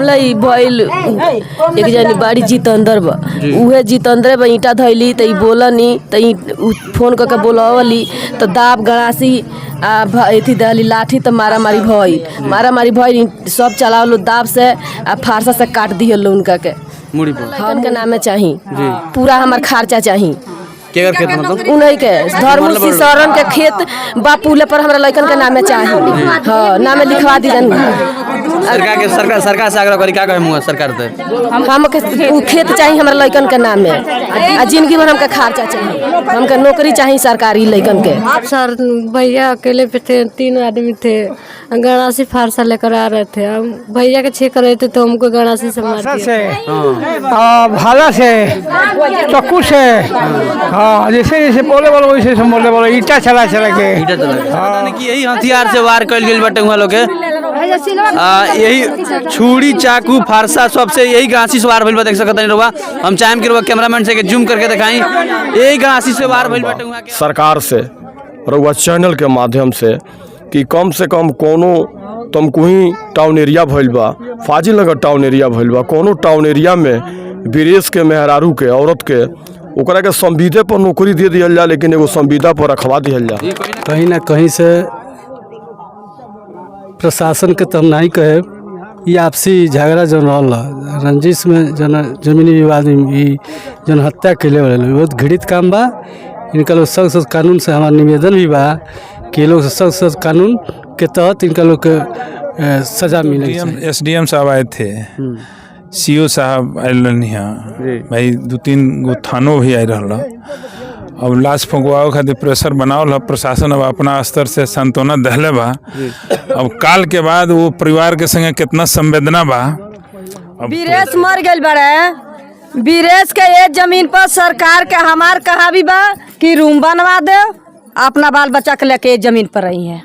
मामला ई भइल एक जनी बाड़ी जितेंद्र बा उहे जितेंद्र बा ईटा धइली त ई बोलनी त ई फोन करके बोलावली त दाब गड़ासी एथी दहली लाठी त मारा मारी भइल सब चलावलो दाब से फारसा से काट दिहल उनका के मुड़ी पर हम के नामे चाही पूरा हमार खर्चा चाही केकर खेत मतलब उन्हीं के धर्मसी शरण के खेत बापूले पर हमरा लइकन के नामे चाही हां नामे लिखवा दीजन सरकार से आग्रह करी का कहे मुआ सरकार से हम के खेत चाही हमरा लइकन के नामे आ जिंदगी भर हमके खर्चा चाही हमके नौकरी चाही सरकारी लइकन के सर भैया अकेले पे थे 3 आदमी थे गणासी फारसा लेकर आ रहे थे हम भैया के छेक रहे थे तो हमको गणासी से मार दिया भाला से चाकू से हाँ जैसे जैसे बोले वाला वैसे बोले वाला ईटा चला के यही हथियार से वार कल गेल बटे हुआ लोग के यही छुरी चाकू फारसा सबसे यही गांसी से वार भइल बा देख सकत नहीं रहुआ हम चाहेम कि रहुआ कैमरामैन से जूम करके दिखाई यही गांसी से वार भइल बटे हुआ सरकार से रहुआ चैनल के माध्यम से कि कम से कम कोनो तमकुही टाउन एरिया भइल बा फाजिलनगर टाउन एरिया भइल बा कोनो टाउन एरिया में विदेश के मेहरारू के औरत के ओकरा के संविदा पर नौकरी दे दिया जाए लेकिन एगो संविदा पर रखवा दिया जाए कहीं ना कहीं से प्रशासन के तो हम नहीं कहे ये आपसी झगड़ा जो रहल रंजिश में जन जमीनी विवाद में जन हत्या के लिए बहुत घृणित काम बा इनका लोग सख्त कानून से हमारा निवेदन भी बा कि लोग सख्त कानून के तहत इनका लोग के सजा मिले। एसडीएम साहब आए थे सीओ साहब आयल भाई 2-3 गो थानो भी आए रहा अब लाश फंकवाओ खातिर प्रेशर बनावल प्रशासन अब अपना स्तर से सांत्वना दहले बा अब काल के बाद वो परिवार के संगे कितना संवेदना बा। बीरेश मर गए बड़े बीरेश के ये जमीन पर सरकार के हमार कहा भी बा कि रूम बनवा दे अपना बाल बच्चा के लेके जमीन पर रही है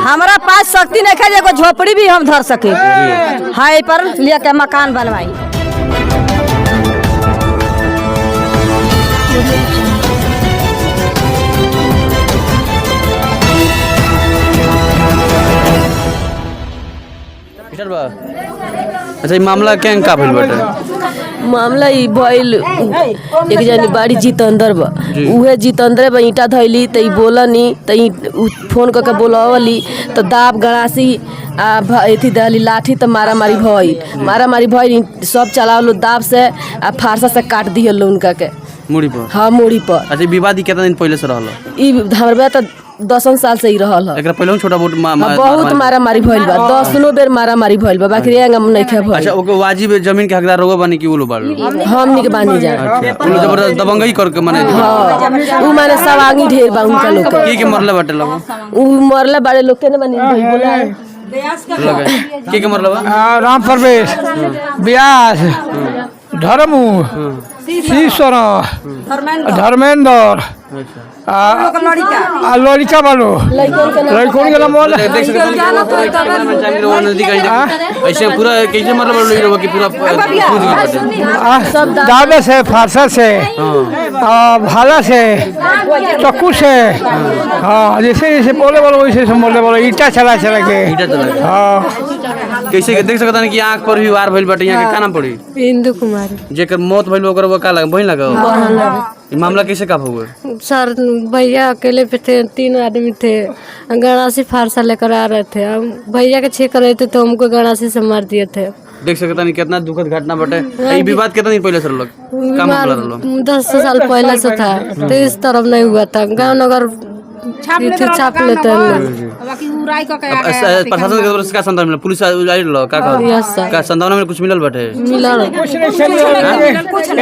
हमारा पास शक्ति नहीं है एगो झोपड़ी भी हम धर सके हाई पर लेके मकान बनवाई। अच्छा ये मामला क्या का भइल बटे मामला ई भइल एक जनी बाड़ी जितेंद्र बा उहे जितेंद्र बा ईटा धइली त ई बोलनी त ई फोन करके बोलावली त दाब गड़ासी एथी दहली लाठी त मारा मारी भइल सब चलावलो दाब से फारसा से काट दिहल उनका के मुड़ी पर हाँ मुड़ी पर। अच्छा विवाद कितना दिन पहले से रहल ई हमरा त 10 साल से ही रहल एकरा पहले छोटा बहुत बहुत मारा मारी भइल बा 10 बेर मारा मारी भइल बा बाकी हम नहीं खे भइल। अच्छा ओके वाजिब जमीन के हकदार रोगा बनी कि वो लो बाड़ो हम निक बानी जा वो जबरदस्त दबंगई करके माने हां उ माने सवांगी ढेर बा उनका लोग के मरले बाटे लोग उ मरले बाड़े लोग के ने बनी बोला के मरले बा राम प्रवेश व्यास धर्मू ईश्वर धर्मेंद्र लड़िका बालो लड़कों के नाम बोल देख सकते हो नजदीक ऐसे पूरा कैसे मतलब लोग कि पूरा दावे से फारसा से भाला से चाकू से हाँ जैसे जैसे बोले वाला वैसे बोले वाला ईटा चला के हाँ कैसे देख सकता है कि आँख पर भी वार भइल बाटे यहाँ के का नाम पड़ी इंदु कुमारी जेकर मौत भइल ओकर का लगा बहिन लगा ये मामला कैसे का हुआ सर भैया अकेले पे थे 3 आदमी थे गणासी फारसा लेकर आ रहे थे हम भैया के छेक रहे थे तो हमको गणासी से मार दिए थे। देख सकता नहीं कितना दुखद घटना बटे ये विवाद कितना दिन पहले से लोग 10 साल पहले से था तो इस तरफ नहीं हुआ था गाँव नगर छाप लेते हैं प्रशासन के तरफ से का संदेश मिला पुलिस आई लो का संदेश में कुछ मिलल बटे मिला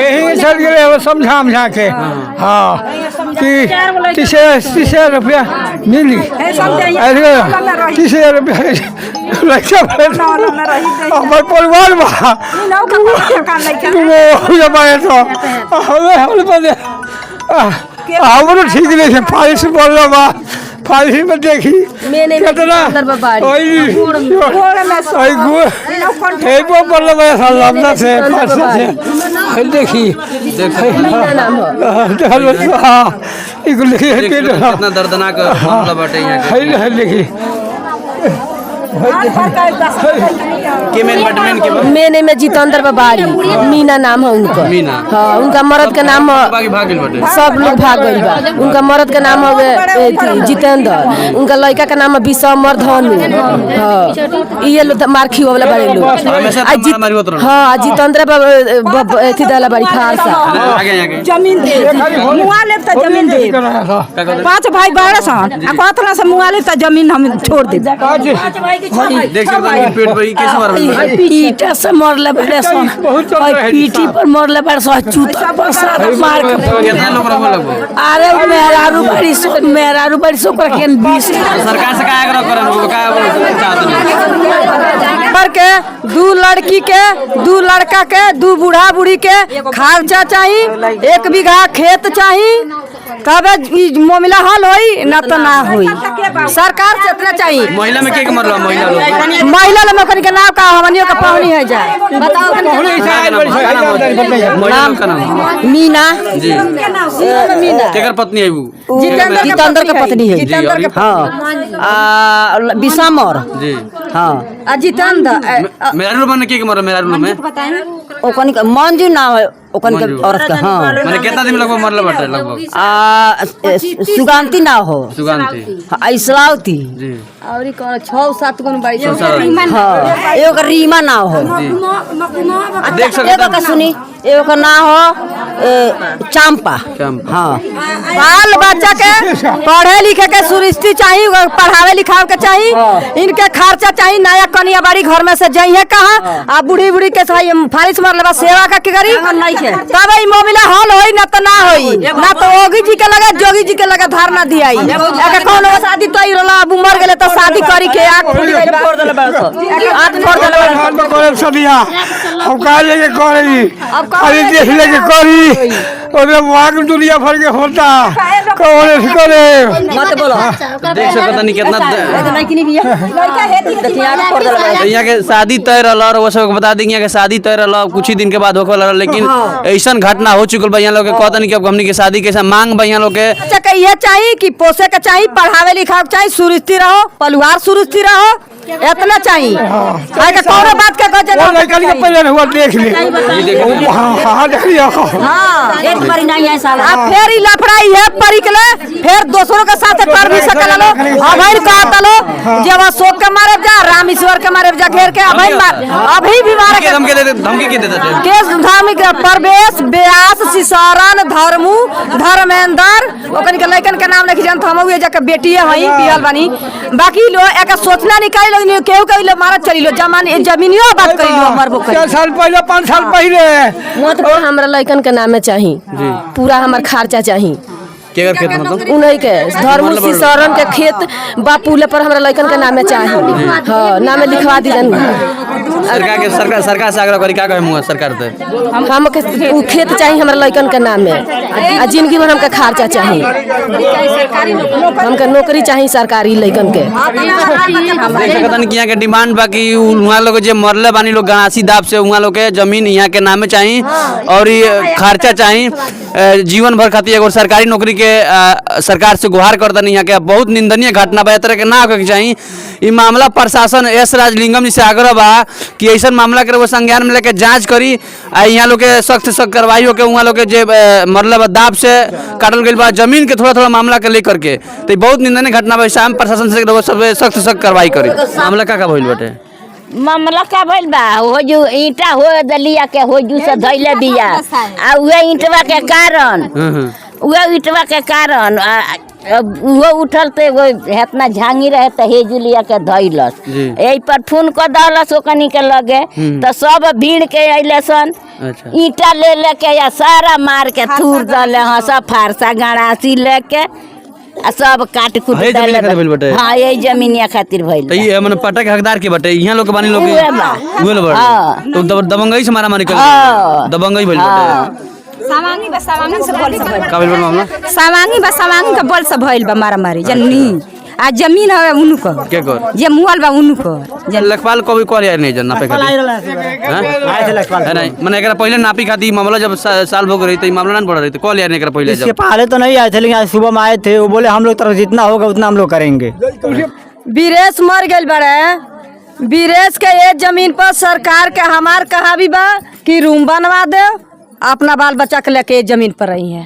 यही चल गए समझा के हाँ कि 30,000 रुपया मिली 30,000 रुपया हमारे परिवार हमरो ठीक नहीं है फाइल से बोल रहा बा फाइल में देखी कितना एक बार बोल रहा है सालाना से देखी हाँ कितना दर्दनाक मामला बाटे यहाँ देखी के मेन बटमेन के मेने में जितेंद्र बाबारी मीना नाम है उनका। मीना। हाँ, उनका मर्द का नाम बाकी भाग गेल बटे। सब लोग भाग गई बा। उनका मर्द का नाम है जितेंद्र, उनका लड़का का नाम है विश्वमर धनु। हाँ, ये लोग मारखी वाला बड़े लोग। हमेशा तुम्हारा मारी होत रहो। हाँ, जितेंद्र एथी दाला बड़ी फारसा। आगे जमीन दे मुआ ले त जमीन दे 5 भाई बड़ा सन आ कहतला से मुआ ले त जमीन हम छोड़ दे। देख सकते हैं पेट पर कैसे मार ईटा से मरले बड़े सन और पीठी पर मरले बड़े सन चूता पर सारा मार के। कितना लोग रहो लगभग? अरे मेहरारू बड़ी सो कर के 20 सरकार से का आग्रह करन को का चाहत पर के 2 लड़की के 2 लड़का के 2 बूढ़ा बूढ़ी के खर्चा चाहिए, 1 बीघा खेत चाहिए, तबे ई मामला हल होई ना तो ना होई। सरकार से इतना चाहिए। महिला में के मरला महिला लोग महिला लोग के नाम का हमनियों का पावनी है जाए बताओ। महिला का नाम मीना जी केकर पत्नी है वो? जितेंद्र का पत्नी है। जितेंद्र का हाँ विशामर। जी हाँ जितेंद्र मेरा रूम में के मरला मेरा रूम में ओकनी का मंजू नाम है ओकनी के औरत का। हाँ माने कितना दिन लगभग मरला बटे लगभग? सुगांती ना हो सुगांती ऐसलावती जी और कौन 6-7 गुण बाई। हाँ हाँ एगो रीमा ना हो। देख सकते एगो का सुनी एगो का ना हो चंपा। हाँ बाल बच्चा के पढ़े लिखे के सुरिश्ती चाहिए, पढ़ावे लिखावे के चाहिए, इनके खर्चा चाहिए। नया कनिया बाड़ी घर में से जाइए कहाँ आ बूढ़ी बूढ़ी के फारिश मर लेबा सेवा का की करी तब ई मोबिला हल होई ना तो ना होई ना तो ओगी जी के लगे जोगी जी के लगे धारणा दियाई। एके कोनो शादी तई रोला अब मर गेले तो शादी करी के आंख फोड़ देले करे सदिया हम का लेके करी अरे देख लेके करी और वाग दुनिया भर के होता कौन करे मत बोलो। देख सकते नहीं कितना यहाँ के शादी तय रहा और वो सब बता देंगे यहाँ के शादी तय रहा कुछ ही दिन के बाद होकर लेकिन ऐसा घटना हो चुकल बा यहाँ लोग के कहता नहीं कि अब हमनी के शादी कैसा मांग बा यहाँ लोग के अच्छा ये चाहिए कि पोसे के चाहिए, पढ़ावे लिखावे चाहिए, सुरक्षित रहो, परिवार सुरक्षित रहो, इतना चाहिए। आगे कौन बात के कह वो लड़का के पहले हुआ देख ले हां हां देख लिया। हां एक बारी नहीं है साला अब फिर ही लफड़ाई है परिकले फिर दूसरों के साथ कर भी सकल लो। अभय कहता लो जब अशोक के मारे जा रामेश्वर के मारे जा घेर के अभय मार अभी भी मारे के धमकी के देता है केस धार्मिक प्रवेश व्यास सिसारन धर्मू धर्मेंद्र ओकन के लइकन के नाम लिख जान हम हुए जाके बेटिए हई बियाल बानी बाकी लो एक सोचना निकाल लो केहू केहू मारत चली लो जमाने जमीनियो बात करी लो मरबो 4 साल पहले 5 साल पहले मत हमरा लइकन के नामे चाहिए, पूरा हमार खर्चा चाहिए। केकर खेत मतलब उन्हीं के धर्म सिसरन के खेत बापूले पर हमरा लइकन के नामे चाहिए। हाँ नामे लिखवा दीजन। सरकार से आग्रह करी का कहे मुआ सरकार से हम के उ खेत चाहिए हमरा लइकन के नामे आ जिंदगी भर हमके खर्चा चाहिए। हमके नौकरी चाहिए सरकारी लइकन के। देख सकतन कि यहाँ के डिमांड बाकी उहाँ लोग जे मरले बानी लोग गणासी दाब से उहाँ लोग के जमीन यहाँ के नामे चाहिए और ये खर्चा चाहिए जीवन भर खातिर एगो सरकारी नौकरी के सरकार से गुहार करतनी। यहाँ के बहुत निंदनीय घटना बा तरह के ना होके चाहिए। ई मामला प्रशासन एस राजलिंगम जी से आग्रह बा कि ऐसा मामला के वो संज्ञान में लेके जांच करी आ यहाँ लोग के सख्त सख्त कार्रवाई होके उहाँ लोग के जे मरले बा दाब से काटल गई बा जमीन के थोड़ा थोड़ा मामला के लेकर के तो बहुत निंदनीय घटना बा। शाम प्रशासन से सब सख्त सख्त कार्रवाई करी। मामला का भइल बाटे? मामला का भइल बा हो जो ईंटा हो दलिया के हो जू से धइले बिया आ उहे ईंटवा के कारण उहे ईंटवा के कारण वो उठल तो एगो हेतना झांगी रहे तो हेजुलिया के धइलस यही पर फोन कर दलस ओकनी के लगे तो सब भीड़ के अइले सन ईंटा ले लेके या सारा मार के थूर दले हाँ सब फारसा गणासी लेके सब काट कुट दले। हाँ यही जमीनिया खातिर भइल। तो ये माने पट्टा के हकदार के बटे यहाँ लोग बानी लोग उहे लोग तो दबंगई से मारा मारी कर दबंगई भइल बटे। सावांगी बा सावांगी से बोल सब का भइल मामला? सावांगी बा सावांगी का बोल सब भइल बा मारा मारी जन्नी आ जमीन है उनको के कर जे मुआल बा उनको लखपाल को भी कॉल यार नहीं जन्ना पे खाती आए थे लखपाल नहीं माने एकरा पहले नापी खाती मामला जब साल भोग रही तो मामला ना बढ़ रही तो कॉल यार नहीं एकरा पहले इसके पहले तो नहीं आए थे लेकिन आज सुबह में आए थे वो बोले हम लोग तरफ जितना होगा उतना हम लोग करेंगे। बीरेश मर गए बड़े बीरेश के ये जमीन पर सरकार के हमार कहा भी बा कि रूम बनवा दे, अपना बाल बच्चा के लेके जमीन पर रही है।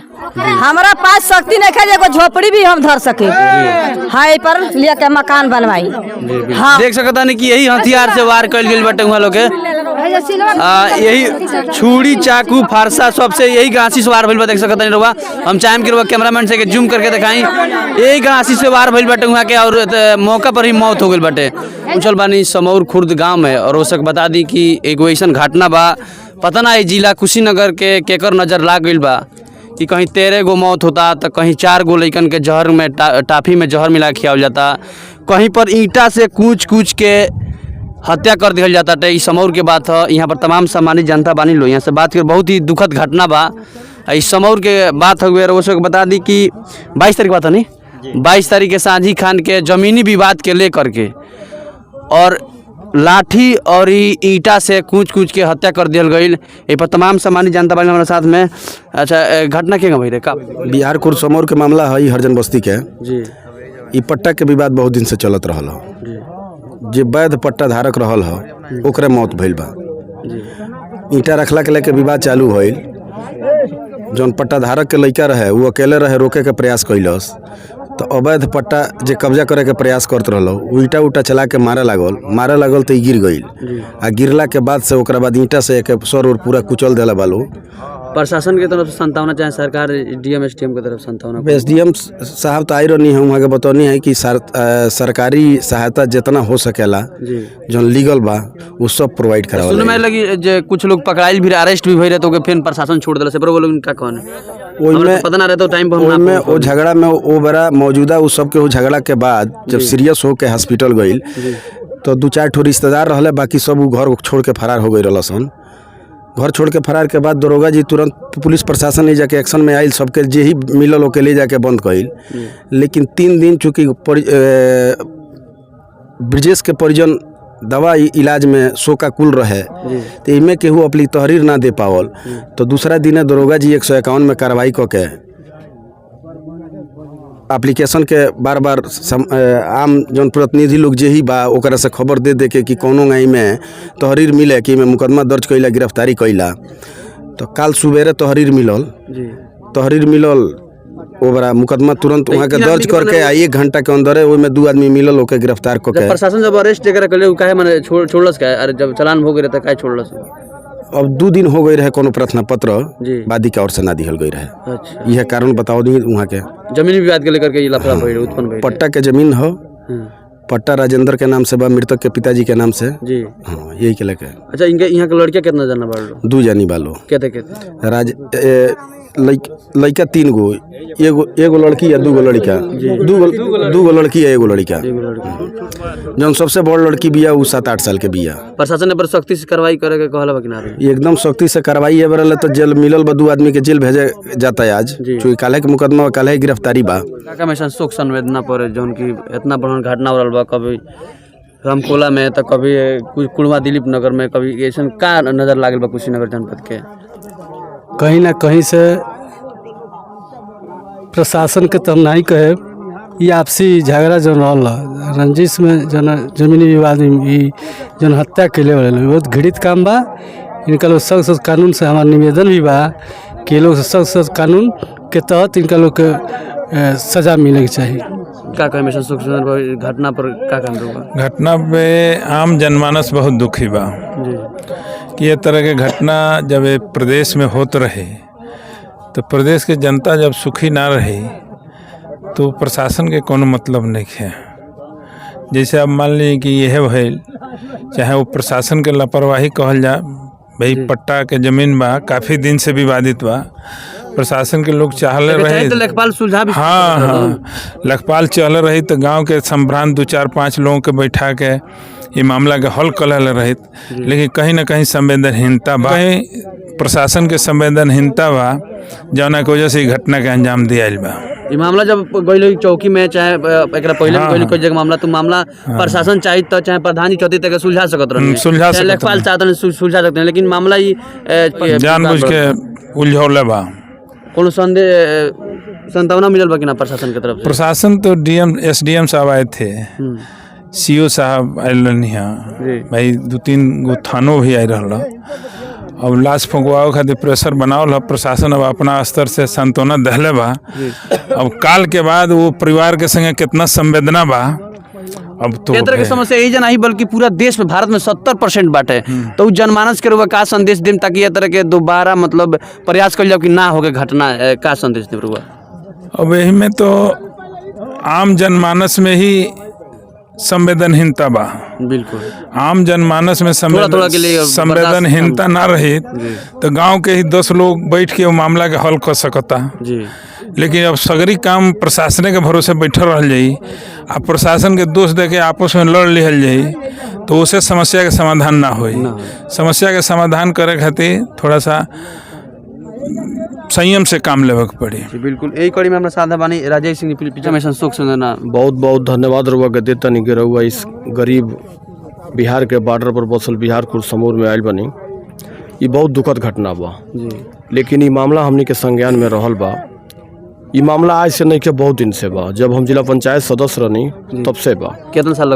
हमारा पास शक्ति नहीं है, एगो झोपड़ी भी हम धर सके हाई पर लिया के मकान बनवाई। हाँ। देख सकता नहीं कि यही हथियार से वार कल गई बटे लोग के यही छुरी चाकू फारसा सबसे यही गांसी से वार भइल बा। देख सकता नहीं रहुआ, हम चाहेम कि कैमरामैन से जूम करके दिखाई, यही गांसी से वार भइल बटे वहाँ के और मौका पर ही मौत हो गई बटे। उछल बानी समौर खुर्द गाँव में और रोशक बता दी कि एगो ऐसा घटना बा, पता ना जिला कुशीनगर के केकर नजर लाग गई बा कि कहीं 13 गो मौत होता तो कहीं 4 गो लइकन के जहर में टाफी में जहर मिला खियावल जाता, कहीं पर ईंटा से कूच के हत्या कर दिया जाता। तो इस समौर के बात है, यहाँ पर तमाम सामान्य जनता बानी लो यहाँ से बात कर, बहुत ही दुखद घटना बा। इस समौर के बात हुए वो सब बता दी कि 22 तारीख बात है नहीं, 22 तारीख के सांझी खान के ज़मीनी विवाद के लेकर के और लाठी और ईंटा से कूच के हत्या कर दिया गई। ये पर तमाम सामान्य जनता बानी हमारे साथ में। अच्छा, घटना क्या भाई रे का बिहार कुर समौर के मामला है हरजन बस्ती के जी। ई पट्टा के विवाद बहुत दिन से चलत रहल हो, जे वैध पट्टा धारक रहल हो ओकरे मौत भइल बा। ईंटा रखला के लेके विवाद चालू होइल, जौन पट्टा धारक के लइका रहे वो अकेले रहे, रोके के प्रयास कैलस तो अवैध पट्टा जे कब्जा करे के प्रयास करत रहलो, ईंटा उटा चला के मारे लागल तो गिर गईल। आ गिरला के बाद से ओकरा बाद ईंटा से एक सर और पूरा कुचल देला बालो। प्रशासन के तरफ से संतावना चाहे सरकार डीएम एसडीएम की तरफ संतावना? एसडीएम साहब तो आई रही है, वहाँ के बतौनी है कि सरकारी सहायता जितना हो सकेला जो लीगल बा वो सब प्रोवाइड करावल। सुनने में लगी जे कुछ लोग पकड़ाइल भी अरेस्ट भी भई रहे तो फिर प्रशासन छोड़ दिला से, पर वो लोग का कौन है ओइमे पता ना रहता टाइम पर ओइमे ओ झगड़ा में वो बड़ा मौजूदा उस सब के वो झगड़ा के बाद जब सीरियस हो के हॉस्पिटल गईल तो 2-4 ठो रिश्तेदार रहले, बाकी सब वो घर छोड़ के फरार हो गई रहसन। घर छोड़ के फरार के बाद दरोगा जी तुरंत पुलिस प्रशासन ले जाके एक्शन में आयल, सबके जे ही मिलल ओके ले जाके बंद कइल। लेकिन 3 दिन चूँकि ब्रिजेश के परिजन दवा इलाज में शोकाकुल रहे तो इनमें केहू अपनी तहरीर ना दे पावल, तो दूसरा दिन दरोगा जी 151 में कार्रवाई करके एप्लीकेशन के बार आम जन प्रतिनिधि लोग जे ही बा ओकरा से खबर दे के कि कोनो गाई में तहरीर मिले कि में मुकदमा दर्ज कैला, गिरफ्तारी कैला। तो काल सुबेरे तहरीर मिलल ओबरा मुकदमा तुरंत वहाँ के दर्ज करके 1 घंटा के अंदर ओमे 2 आदमी मिलल ओके गिरफ्तार करके। प्रशासन जब अरेस्ट जगह कर काहे माने छोड़लस का, अरे जब चलान हो गए त काहे छोड़लस? अब 2 दिन हो गई रहे, कोनो प्रार्थना पत्र वादी के ओर से ना दिहल गई रहे। अच्छा। यह कारण बताओ दी वहाँ के जमीनी विवाद के लेकर के लफड़ा उत्पन्न भइल। पट्टा के जमीन हो, पट्टा राजेंद्र के नाम से बा, मृतक के पिताजी के नाम से जी। हाँ, यही के लेके। अच्छा, इनके यहाँ के लड़कियां कितना जाना बालो? 2 जानी बालो। कहते लड़का 3 गो, एगो लड़की या 2 गो लड़का, 2 गो लड़की या एगो लड़का। जौन सबसे बड़ लड़की बिया वो 7-8 साल के बिया। प्रशासन ने पर सख्ती से कार्रवाई करे के कहला बा कि ना? एकदम सख्ती से कार्रवाई है बरले तो जेल मिलल बा, 2 आदमी के जेल भेजे जाता है आज, क्योंकि काले के मुकदमा काले गिरफ्तारी बा। का में शोक संवेदना पर जौन की इतना बड़ा घटना हो रहल बा, कभी रामकोला में तो कभी कुड़वा दिलीप नगर में, कभी ऐसा का नजर लागल बा कुशीनगर जनपद के? कहीं ना कहीं से प्रशासन के तो नहीं कहे, ये आपसी झगड़ा जो रहल रंजिश में जन जमीनी विवाद में जन हत्या के लिए बहुत घृणित काम बा। इनका लोग सख्त कानून से हमारा निवेदन भी बा कि लोग सख्त कानून के तहत इनका लोग के सजा मिले के चाहिए। का कहे में घटना पर का कहना? घटना पे आम जनमानस बहुत दुखी बा कि ये तरह के घटना जब प्रदेश में होत रहे तो प्रदेश के जनता जब सुखी ना रही तो प्रशासन के कोनो मतलब नहीं है। जैसे अब मान लीजिए कि यह भइल, चाहे वो प्रशासन के लापरवाही कहल जा, भाई पट्टा के जमीन बा काफ़ी दिन से विवादित बा, प्रशासन के लोग चाहले रहे तो लेखपाल सुलझा भी। हाँ, लेखपाल चल रही तो गांव के संभ्रांत 2-4-5 लोगों के बैठा के ये मामला के हल कर रहे, लेकिन कहीं ना कहीं संवेदनहीनता बा, कहीं प्रशासन के संवेदनहीनता बा, जौना की वजह से घटना के अंजाम दिया बा। ये मामला जब गई चौकी में चाहे एक पहले भी कोई जगह मामला तो मामला प्रशासन चाहिए तो चाहे प्रधान जी चाहते तक सुलझा सकते रहे, लेखपाल चाहते सुलझा सकते हैं, लेकिन मामला ही जानबूझ के उलझौले बा। कोनो संतावना मिलल बा कि ना प्रशासन की तरफ से? प्रशासन तो डीएम एसडीएम साहब आए थे सीओ साहब आयल यहाँ भाई 2-3 गो थानो भी आयल रहा। अब लाश फंकवाओ खातिर प्रेशर बनावल है प्रशासन, अब अपना स्तर से सांत्वना दहले बा। अब काल के बाद वो परिवार के संगे कितना संवेदना बा। अब तो तरह की समस्या यही जना ही बल्कि पूरा देश में भारत में 70% बाटे, तो जनमानस के रुआ का संदेश देम ताकि ये तरह के दोबारा मतलब प्रयास कर जाओ कि ना होके घटना का संदेश देम रुआ? अब यही में तो आम जनमानस में ही संवेदनहीनता बा। बिल्कुल आम जनमानस में संवेदनहीनता ना रही तो गांव के ही 10 लोग बैठ के वो मामला के हल कर सकता जी। लेकिन अब सगरी काम प्रशासन के भरोसे बैठल रह जाई, अब प्रशासन के दोष दे के आपस में लड़ लिहल जाई तो उसे समस्या के समाधान ना होई। समस्या के समाधान करे खातिर थोड़ा सा संयम से काम लेवे के पड़ी। बिल्कुल यही कड़ी में हमरा साथ बानी राजेश सिंह पीछे में शोक सुनना। बहुत बहुत धन्यवाद रहुआ के देता नहीं के रहुआ इस गरीब बिहार के बॉर्डर पर बसल बिहार कुरसमूर में आयल बनी। ये बहुत दुखद घटना बा जी, लेकिन ये मामला हमनी के संज्ञान में रहल बा। ये मामला आज से नहीं के बहुत दिन से बा, जब हम जिला पंचायत सदस्य रहनी तब से बा। कितना साल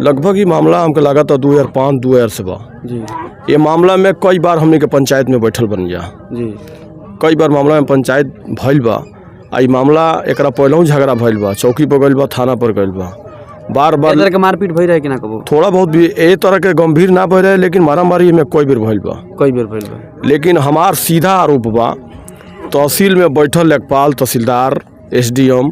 लगभग ये मामला हमके लगा था 2005-2000 से बा जी। ये मामला में कई बार हमनी के पंचायत में बैठल बन जा जी, कई बार मामला में पंचायत भइल बा। आई मामला एकरा पहले झगड़ा भइल बा, चौकी पर गइल बा, थाना पर गइल बा, बार बार तरह के मारपीट भई रहे कि ना कबो? थोड़ा बहुत भी ए तरह के गंभीर ना भइल रहे, लेकिन मारामारी में कई बेर भइल बा। लेकिन हमार सीधा आरोप बा तहसील में बैठल लेखपाल, तहसीलदार, SDM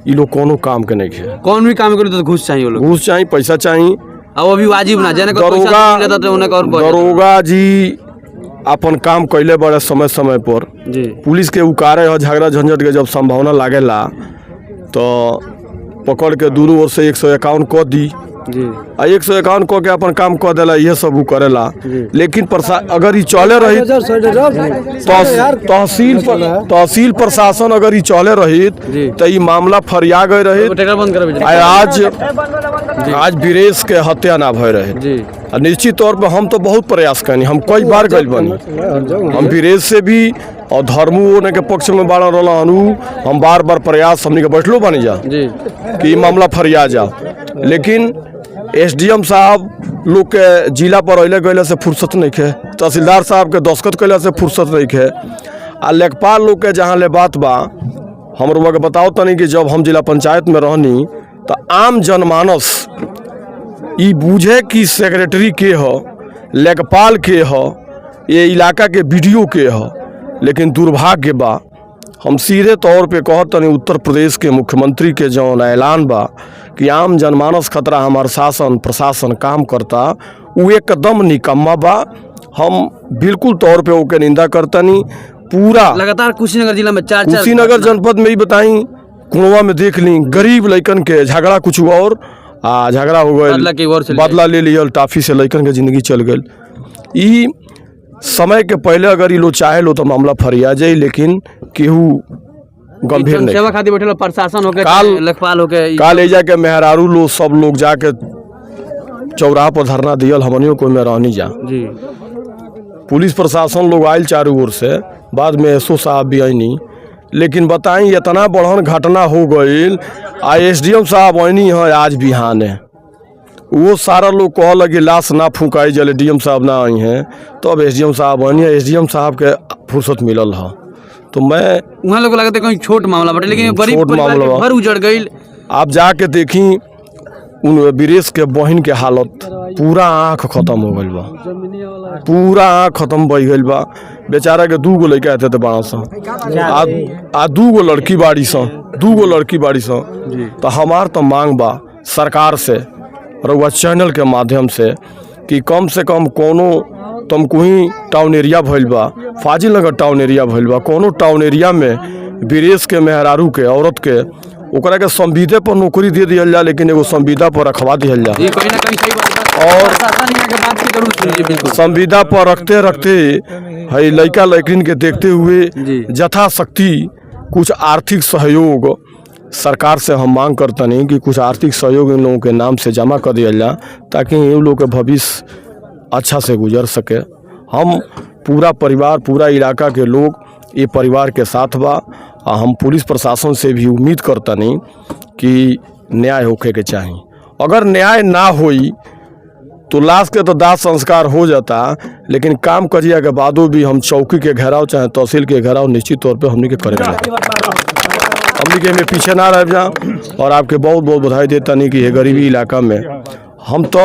ये लोग कोनो काम के नहीं है। कौन भी काम करे तो घूस चाहिए, वो लोग घूस चाहिए, पैसा चाहिए। अब अभी वाजिब ना जाने दरोगा जी अपन काम कैले बड़े समय समय पर जी। पुलिस के उकारे और झगड़ा झंझट के जब संभावना लागेला तो पकड़ के दूर ओर से 151 कह दी जी, 151 कह के अपन काम कह देला, ये सब करेला। लेकिन अगर ये चले रही तहसील प्रशासन अगर ये चले रही तो ये मामला फरिया गए रही। आज वीरेश के हत्या ना भय रहे। निश्चित तौर पर हम तो बहुत प्रयास करनी, हम कई बार गए बनी, हम वीरेश से भी और धर्मू के पक्ष में बाड़ा रहा हम बार बार प्रयास हमने के बैठलो बनी जा कि मामला फरिया जा। लेकिन SDM साहब लोग के जिला पर अले गए से फुर्सत नहीं है, तहसीलदार साहब के दस्तखत कैला से फुर्सत नहीं है, आ लेखपाल लोग के जहाँ ले बात बा हम लोग के बताओ तनी कि जब हम जिला पंचायत में रहनी तो आम जनमानस ये बूझे कि सेक्रेटरी के हो, लेखपाल के हो, ये इलाका के BDO के हो। लेकिन दुर्भाग्य बा, हम सीधे तौर पे कहत तनी उत्तर प्रदेश के मुख्यमंत्री के जौन ऐलान बा कि आम जनमानस खतरा हमार शासन प्रशासन काम करता, वो एकदम निकम्मा बा। हम बिल्कुल तौर पे ओके निंदा करतनी। पूरा लगातार कुशीनगर जिला में कुशीनगर जनपद में ही बताई, कुणवा में देख ली गरीब लइकन के झगड़ा कुछ और झगड़ा हो गए, बदला ले लिया, टाफी से लइकन के जिंदगी चल गई। समय के पहले अगर ये लोग चाहे लो तो मामला फरिया जाए, लेकिन केहू गंभीर नहीं। सेवा खातिर बैठल प्रशासन होके लेखपाल होके काल एजा के मेहरारू लोग सब लोग जाके चौराहा पर धरना दियल, हमनियों को में रहनी जा जी। पुलिस प्रशासन लोग आयल चारों ओर से, बाद में SO साहब भी आईनी। लेकिन बताई इतना बड़हन घटना हो गई, SDM साहब आईनी है आज बिहान है, वो सारा लोग कह लगे लाश ना फूकाई जले DM साहब ना आई हैं, तो अब SDM साहब आनी है। SDM साहब के फुर्सत मिलल है तो मैं वहाँ लोग लगता है कहीं छोट मामला बटे, लेकिन छोट मामला घर उजड़ गई। आप जाके देखी उन वीरेश के बहन के हालत, पूरा आँख खत्म हो गई बा, पूरा आँख खत्म बह गई बा। बेचारा के 2 गो लड़का आते थे बड़ा सा, आ 2 गो लड़की बाड़ी सा, 2 गो लड़की बाड़ी सा। तो हमार तो मांग बा सरकार से रउआ चैनल के माध्यम से कि कम से कम कोनो तमकुही टाउन एरिया भइल बा, फाजिल नगर टाउन एरिया भइल बा, कोनो टाउन एरिया में वीरेश के मेहरारू के औरत के ओकरा के संविदा पर नौकरी दे दिया जा, लेकिन एगो संविदा पर रखवा दिया जा। और संविदा पर रखते रखते है लड़का लड़किन के देखते हुए यथाशक्ति कुछ आर्थिक सहयोग सरकार से हम मांग करते नहीं कि कुछ आर्थिक सहयोग इन लोगों के नाम से जमा कर दिया जाए, ताकि इन लोगों के भविष्य अच्छा से गुजर सके। हम पूरा परिवार, पूरा इलाका के लोग ये परिवार के साथ बा। हम पुलिस प्रशासन से भी उम्मीद करता नहीं कि न्याय होके के चाहिए। अगर न्याय ना होई तो लाश के तो दाह संस्कार हो जाता, लेकिन काम करिया के बादो भी हम चौकी के घेराव चाहे तहसील के घेराव निश्चित तौर पे हमनी के करेंगे। हमनी के में पीछे ना रह जा। और आपके बहुत बहुत बधाई देता नहीं कि ये गरीबी इलाका में हम तो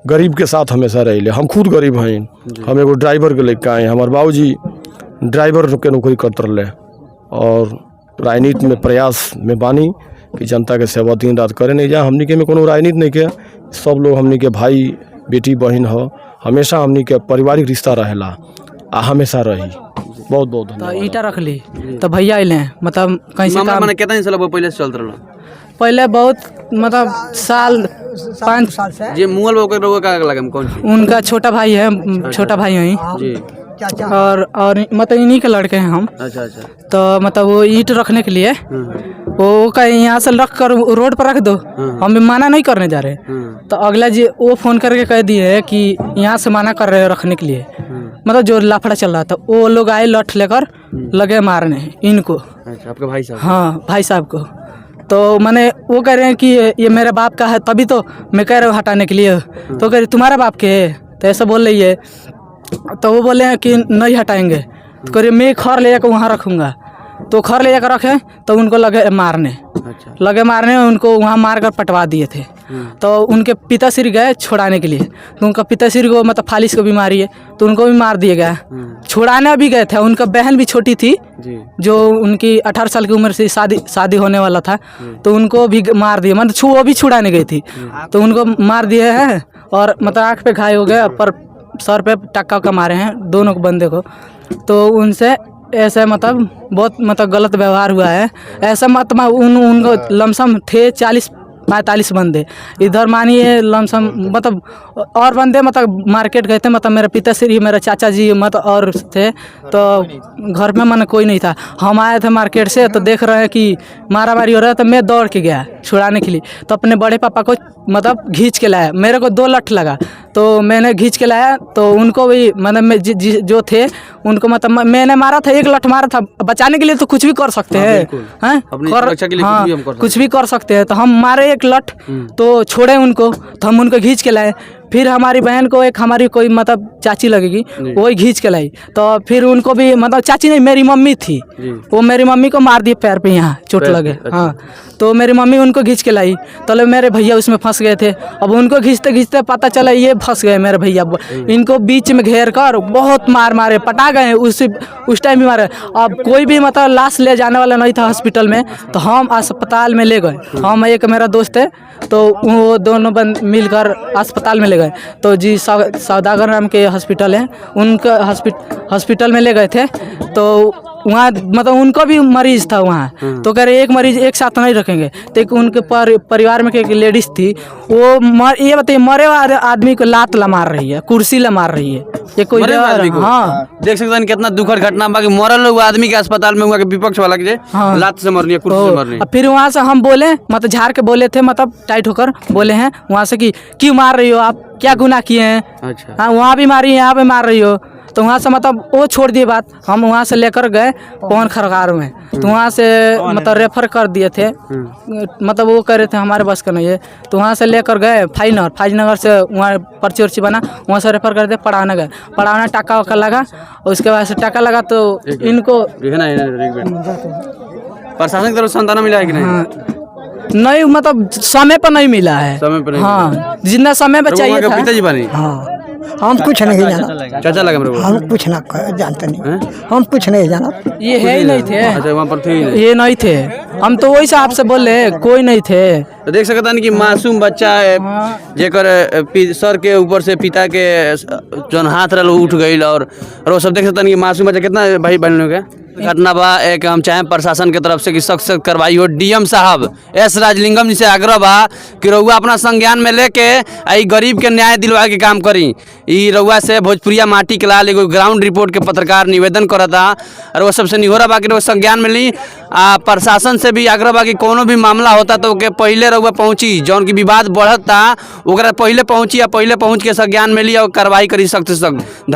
गरीब के साथ हमेशा रहे। हम खुद गरीब हैं। हम एगो ड्राइवर के लेके आए। हमारे बाबूजी ड्राइवर के नौकरी करते रहे और राजनीति में प्रयास में बानी कि जनता के सेवा दिन रात करे नहीं जा। हमनी के में कोनो राजनीति नहीं के, सब लोग हमनी के भाई बेटी बहन हो। हमेशा हमनी के पारिवारिक रिश्ता रहेला आ हमेशा रही। बहुत बहुत धन्यवाद। ईटा रख ली तो भैया अइले, मतलब कहीं से काम कितना दिन से पहले से चलत रहा? पहले बहुत मतलब साल 5 साल से। जे मुगल बाबू का लगा कौन? उनका छोटा भाई है, छोटा भाई है जी। और मतलब इन्हीं के लड़के हैं हम। अच्छा अच्छा। तो मतलब वो ईंट रखने के लिए वो कहीं यहाँ से रख कर रोड पर रख दो, हम भी मना नहीं करने जा रहे। तो अगला जी वो फ़ोन करके कह दिए कि यहाँ से मना कर रहे हो रखने के लिए। मतलब जो लाफड़ा चल रहा था वो लोग आए लठ लेकर लगे मारने इनको। अच्छा, आपके भाई साहब? हाँ, भाई साहब को। तो मैंने वो कह रहे हैं कि ये मेरे बाप का है, तभी तो मैं कह रहा हूँ हटाने के लिए। तो कह रही तुम्हारा बाप के है, तो ऐसा बोल रही है। तो वो बोले हैं कि नहीं हटाएंगे। तो कह रही मैं खर ले जाकर वहाँ रखूँगा। तो खर ले जाकर रखे तो उनको लगे मारने। अच्छा। लगे मारने, उनको वहाँ मार कर पटवा दिए थे। तो उनके पिताश्री गए छुड़ाने के लिए, तो उनका पिताश्री को मतलब फालिस को बीमारी है तो उनको भी मार दिया गया। छुड़ाने भी गए थे, उनका बहन भी छोटी थी जो उनकी 18 साल की उम्र से शादी होने वाला था, तो उनको भी मार दिए। मतलब वो भी छुड़ाने गई थी तो उनको मार दिए हैं। और मतलब आँख पे घायल हो गए, पर सर पे टक्का का मारे हैं दोनों को बंदे को। तो उनसे ऐसे मतलब बहुत मतलब गलत व्यवहार हुआ है। ऐसा मतलब उनको लमसम थे 40-45 बंदे। इधर मानिए लमसम मतलब और बंदे मतलब मार्केट गए थे। मतलब मेरे पिताश्री, मेरे चाचा जी मतलब और थे, तो घर में मन कोई नहीं था। हम आए थे मार्केट से तो देख रहे हैं कि मारा मारी हो रहा है, तो मैं दौड़ के गया छुड़ाने के लिए। तो अपने बड़े पापा को मतलब खींच के लाया, मेरे को 2 लठ लगा तो मैंने खींच के लाया। तो उनको भी मतलब जो थे उनको मतलब मैंने मारा था, 1 लठ मारा था। बचाने के लिए तो कुछ भी कर सकते हैं, कुछ भी कर सकते हैं। तो हम मारे 1 लठ तो छोड़े उनको, तो हम उनको खींच के लाए। फिर हमारी बहन को एक हमारी कोई मतलब चाची लगेगी, वही खींच के लाई। तो फिर उनको भी मतलब चाची नहीं, मेरी मम्मी थी, वो मेरी मम्मी को मार दिए पैर पे, यहाँ चोट लगे। हाँ, तो मेरी मम्मी उनको खींच के लाई। तो मेरे भैया उसमें फंस गए थे। अब उनको खींचते खींचते पता चला ये फंस गए मेरे भैया। इनको बीच में घेर कर बहुत मार मारे, पटा गए उस टाइम भी मारे। अब कोई भी मतलब लाश ले जाने वाला नहीं था हॉस्पिटल में, तो हम अस्पताल में ले गए। हम एक मेरा दोस्त है, तो वो दोनों बंद मिलकर अस्पताल में ले गए। तो जी सौदागर नाम के हॉस्पिटल है, उनका हॉस्पिटल में ले गए थे। तो वहाँ मतलब उनको भी मरीज था वहाँ। तो कह रहे एक मरीज एक साथ नहीं रखेंगे। तो एक उनके परिवार में एक लेडीज थी, वो ये बताइए मरे वाले आदमी को लात ला मार रही है, कुर्सी ला मार रही है। ये कोई हाँ, देख सकते हैं कितना दुखद घटना बाकी मरल लोग आदमी के अस्पताल में हुआ के विपक्ष वाला के लात से मरनी है, कुर्सी से मरनी है। फिर वहाँ से हम बोले मतलब झाड़ के बोले थे, मतलब टाइट होकर बोले हैं वहाँ से कि क्यों मार रही हो आप, क्या गुनाह किए हैं? अच्छा। हाँ, वहाँ भी मारी, यहाँ पे मार रही हो। तो वहाँ से मतलब वो छोड़ दिए बात। हम वहाँ से लेकर गए पवन खरगार में, तो वहाँ से मतलब रेफर कर दिए थे। मतलब वो कह रहे थे हमारे बस का नहीं है, तो वहाँ से लेकर गए फाइजनगर से, वहाँ पर्ची उर्ची बना, वहाँ से रेफर कर दिए पढ़ाने गए। पढ़ाने टाका वाका लगा, उसके बाद से टाका लगा तो इनको प्रशासन की तरफ से संतान मिला है कि नहीं? नहीं, मतलब समय पर नहीं मिला है। समय पर नहीं हाँ, जितना समय पर चाहिए था। पिताजी बनी? हाँ, हम कुछ नहीं जाना। चाचा लगा मेरे को? हम कुछ ना जानते नहीं, हम कुछ नहीं जाना। ये है ही नहीं थे। अच्छा, वहाँ पर थे ही नहीं? ये नहीं थे, हम तो वही साहब से बोले कोई नहीं थे। तो देख सकता नहीं कि मासूम बच्चा जेकर सर के ऊपर से पिता के जौन हाथ रहा उठ गई, और वो सब देख सकता नहीं कि मासूम बच्चा कितना भाई बहन हो गया। घटना बा एक हम चाहे प्रशासन के तरफ से कि सख्त कार्रवाई हो। डीएम साहब एस राजलिंगम जी से आग्रह बा कि रउआ अपना संज्ञान में लेके आई गरीब के न्याय दिलवा के काम करी। ई रउआ से भोजपुरिया माटी के लाल एगो ग्राउंड रिपोर्ट के पत्रकार निवेदन करता, और वो सबसे निहोरा बा कि संज्ञान में ली। प्रशासन से भी आग्रह बा कि कोनो भी मामला होता तो के पहले रउआ पहुँची, जौन की विवाद बढ़ता ओकरा पहले पहुँची, या पहले पहुँच के संज्ञान में ली और कार्रवाई करी सख्त से सख्त।